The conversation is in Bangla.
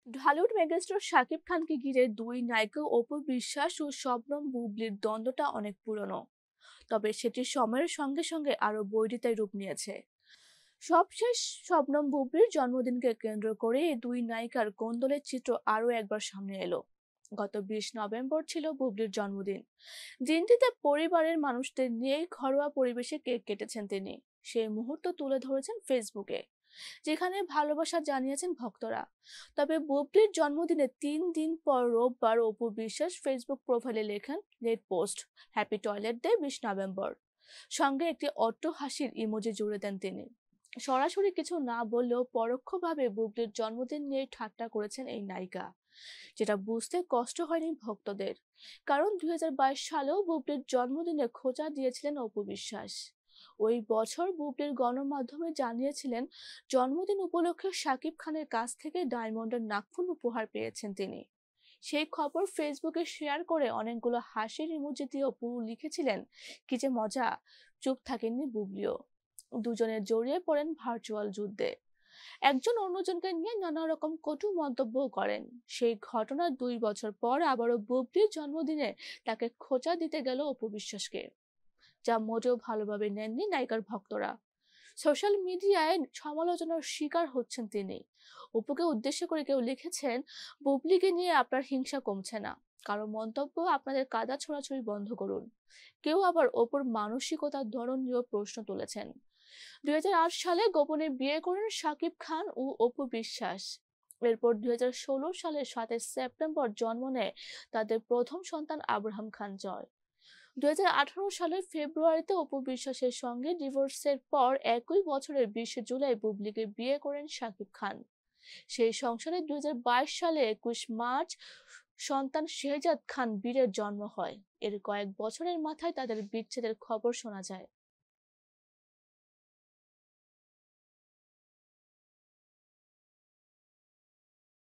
ঢালিউড মেগাস্টার শাকিব খানকে ঘিরে দুই নায়িকা অপু বিশ্বাস ও শবনম বুবলির দ্বন্দ্বটা অনেক পুরনো। তবে সেটি সময়ের সঙ্গে সঙ্গে আরো বৈরিতায় রূপ নিয়েছে। সবশেষ শবনম বুবলির জন্মদিনকে কেন্দ্র করে এই দুই নায়িকার কোন্দলের চিত্র আরো একবার সামনে এলো। গত 20 নভেম্বর ছিল বুবলির জন্মদিন। দিনটিতে পরিবারের মানুষদের নিয়ে ঘরোয়া পরিবেশে কেক কেটেছেন তিনি। সেই মুহূর্ত তুলে ধরেছেন ফেসবুকে, যেখানে ভালোবাসা জানিয়েছেন ভক্তরা। তবে বুবলির জন্মদিনে 3 দিন পর রোববার অপু বিশ্বাস ফেসবুক প্রোফাইলে লেখেন late post, happy toilet day 20 নভেম্বর। সঙ্গে একটি অট্ট হাসির ইমোজি জুড়ে দেন তিনি। সরাসরি কিছু না বললেও পরোক্ষভাবে বুবলির জন্মদিন নিয়ে ঠাট্টা করেছেন এই নায়িকা, যেটা বুঝতে কষ্ট হয়নি ভক্তদের। কারণ 2022 সালেও বুবলির জন্মদিনে খোঁচা দিয়েছিলেন অপু বিশ্বাস। ওই বছর বুবলির গণমাধ্যমে জানিয়েছিলেন জন্মদিন উপলক্ষে শাকিব খানের কাছ থেকে ডায়মন্ডের নাকফুল উপহার পেয়েছেন তিনি। সেই খবর ফেসবুকে শেয়ার করে অনেকগুলো হাসির ইমোজি দিয়ে অপু লিখেছিলেন, কি যে মজা। চুপ থাকেননি বুবলিও। দুজনে জড়িয়ে পড়েন ভার্চুয়াল যুদ্ধে। একজন অন্যজনকে নিয়ে নানা রকম কটু মন্তব্য করেন। সেই ঘটনার 2 বছর পর আবারও বুবলির জন্মদিনে তাকে খোঁচা দিতে গেল অপু বিশ্বাসকে, যা মোটেও ভালোভাবে নেননি নায়িকার ভক্তরা। সোশ্যাল মিডিয়ায় সমালোচনার শিকার হচ্ছেন তিনি। অপুকে উদ্দেশ্য করে কেউ লিখেছেন, বুবলিকে নিয়ে আপনার হিংসা কমছে না, কারো মন্তব্য আপনাদের কাদা ছোড়াছুড়ি বন্ধ করুন। কেউ আবার অপুর মানসিকতার ধরন নিয়েও প্রশ্ন তুলেছেন। 2008 সালে গোপনে বিয়ে করেন শাকিব খান ও অপু বিশ্বাস। এরপর 2016 সালের 7 সেপ্টেম্বর জন্ম নেয় তাদের প্রথম সন্তান আব্রাহাম খান জয়। 2018 সালের ফেব্রুয়ারিতে অপু বিশ্বাসের সঙ্গে ডিভোর্সের পর একই বছরের 20 জুলাই বুবলিকে বিয়ে করেন শাকিব খান। সেই সংসারে 2022 সালে 21 মার্চ সন্তান শেহজাদ খান বীরের জন্ম হয়। এর কয়েক বছরের মাথায় তাদের বিচ্ছেদের খবর শোনা যায়।